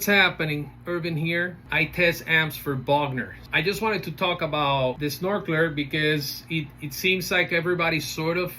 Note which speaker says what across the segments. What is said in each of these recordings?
Speaker 1: happening? Ervin here. I test amps for Bogner. I just wanted to talk about the Snorkler because it seems like everybody sort of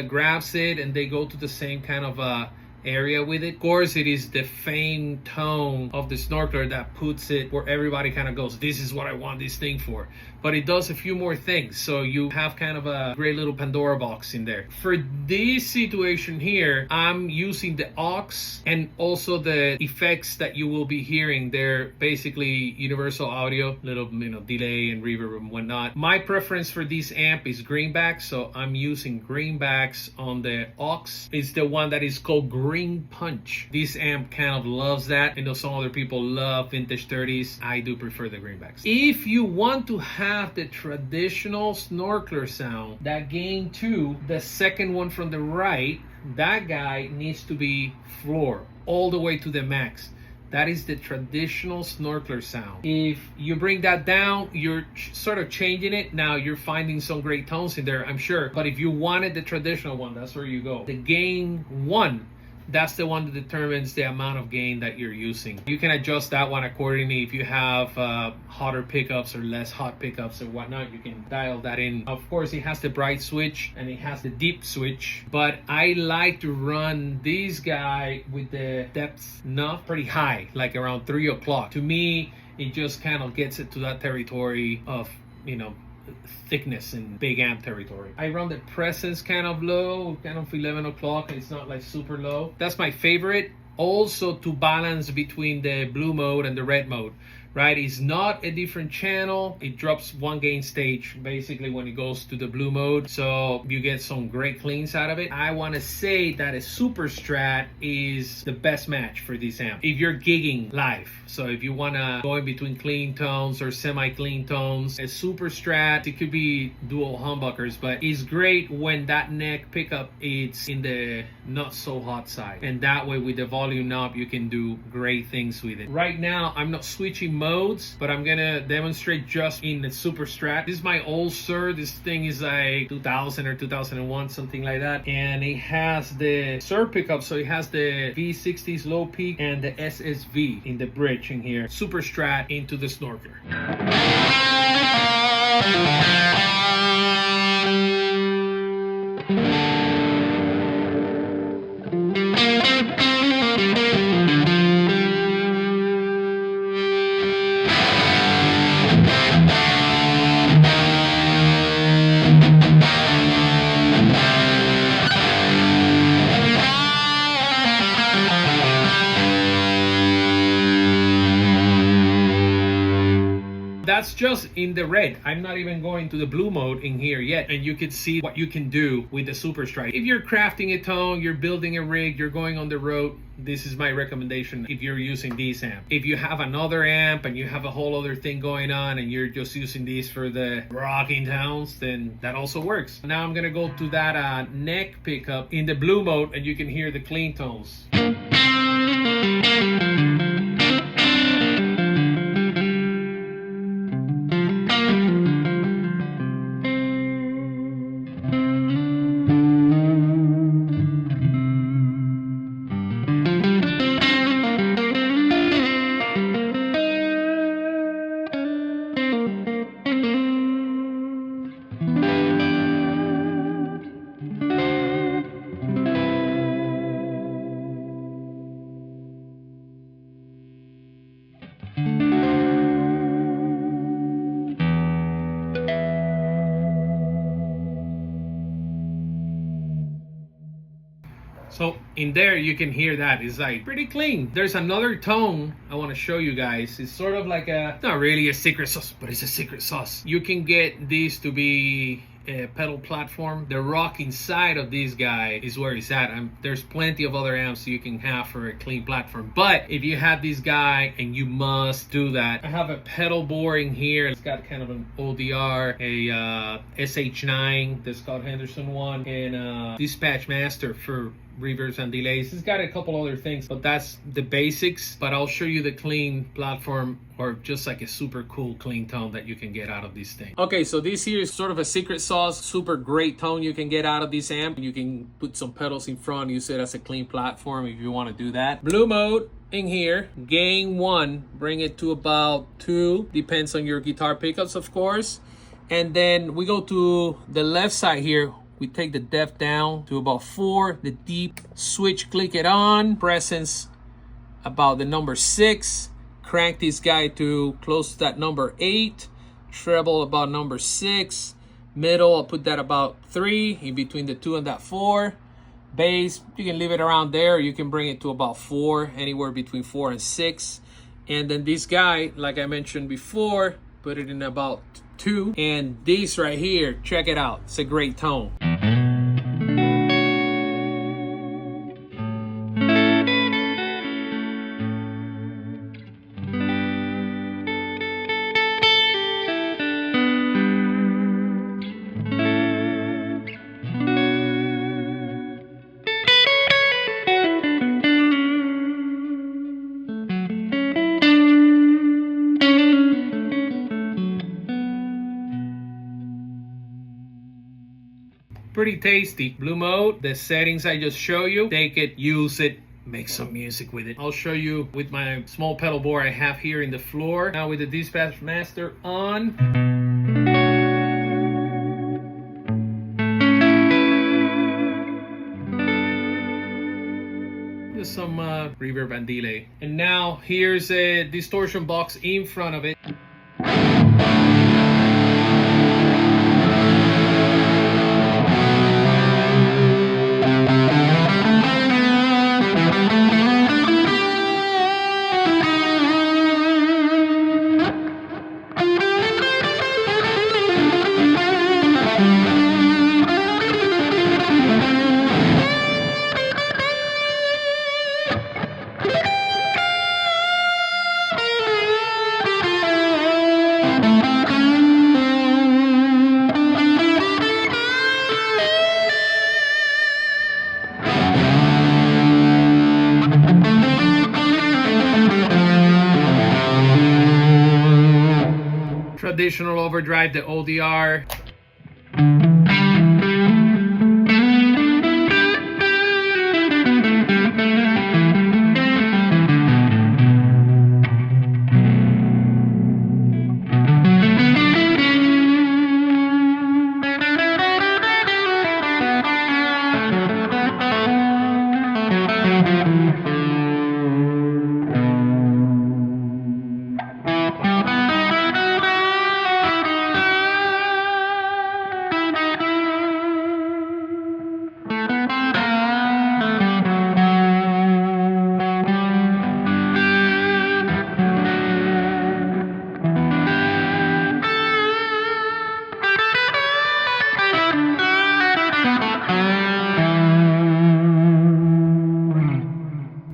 Speaker 1: grabs it and they go to the same kind of area with it. Of course, it is the famed tone of the Snorkler that puts it where everybody kind of goes, this is what I want this thing for. But it does a few more things, so you have kind of a great little Pandora box in there. For this situation here, I'm using the aux and also the effects that you will be hearing. They're basically universal audio, little delay and reverb and whatnot. My preference for this amp is greenback, so I'm using greenbacks on the aux. It's the one that is called Green Punch. This amp kind of loves that. I know some other people love vintage 30s. I do prefer the greenbacks. If you want to have the traditional Snorkler sound, that gain 2, the second one from the right, that guy needs to be floor all the way to the max. That is the traditional Snorkler sound. If you bring that down, you're sort of changing it. Now you're finding some great tones in there, I'm sure. But if you wanted the traditional one, that's where you go. The gain 1, that's the one that determines the amount of gain that you're using. You can adjust that one accordingly. If you have hotter pickups or less hot pickups or whatnot, you can dial that in. Of course, it has the bright switch and it has the deep switch, but I like to run this guy with the depth knob pretty high, like around 3 o'clock. To me, it just kind of gets it to that territory of, thickness and big amp territory. I run the presence kind of low, kind of 11 o'clock. It's not like super low. That's my favorite. Also to balance between the blue mode and the red mode, right? It's not a different channel. It drops 1 gain stage basically when it goes to the blue mode, so you get some great cleans out of it. I want to say that a super strat is the best match for this amp if you're gigging live. So if you want to go in between clean tones or semi-clean tones, a super strat, it could be dual humbuckers, but it's great when that neck pickup is in the not so hot side, and that way with the volume knob you can do great things with it. Right now I'm not switching modes, but I'm gonna demonstrate just in the super strat. This is my old Sir. This thing is like 2000 or 2001, something like that, and it has the Sir pickup, so it has the V60s low peak and the SSV in the bridge in here. Super strat into the Snorkler. That's just in the red. I'm not even going to the blue mode in here yet, and you can see what you can do with the super strat. If you're crafting a tone, you're building a rig, you're going on the road, this is my recommendation if you're using this amp. If you have another amp and you have a whole other thing going on and you're just using these for the rocking tones, then that also works. Now I'm gonna go to that neck pickup in the blue mode and you can hear the clean tones. So in there you can hear that it's like pretty clean. There's another tone I want to show you guys. It's sort of like not really a secret sauce, but it's a secret sauce. You can get these to be a pedal platform. The rock inside of this guy is where it's at. There's plenty of other amps you can have for a clean platform, but if you have this guy, and you must do that, I have a pedal board in here. It's got kind of an ODR, a SH9, the Scott Henderson one, and Dispatch Master for reverbs and delays. It's got a couple other things, but that's the basics. But I'll show you the clean platform, or just like a super cool clean tone that you can get out of this thing. Okay, so this here is sort of a secret sauce, super great tone you can get out of this amp. You can put some pedals in front, use it as a clean platform if you want to do that. Blue mode in here. Gain 1, bring it to about 2. Depends on your guitar pickups, of course. And then we go to the left side here. We take the depth down to about 4. The deep switch, click it on. Presence about the number 6. Crank this guy to close to that number 8. Treble about number 6. Middle, I'll put that about 3, in between the 2 and that 4. Bass, you can leave it around there. You can bring it to about 4, anywhere between 4 and 6. And then this guy, like I mentioned before, put it in about 2. And this right here, check it out. It's a great tone. Pretty tasty. Blue mode, the settings I just show you, take it, use it, make some music with it. I'll show you with my small pedal board I have here in the floor. Now with the Dispatch Master on. Just some reverb and delay. And now here's a distortion box in front of it. Traditional overdrive, the ODR.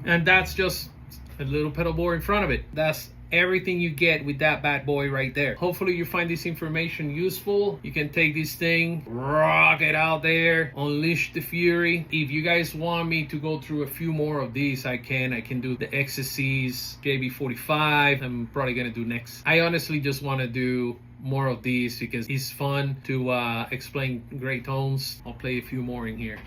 Speaker 1: And that's just a little pedal board in front of it. That's everything you get with that bad boy right there. Hopefully you find this information useful. You can take this thing, rock it out there, unleash the fury. If you guys want me to go through a few more of these, I can do the XSCs, JB45. I'm probably gonna do next. I honestly just want to do more of these because it's fun to explain great tones. I'll play a few more in here.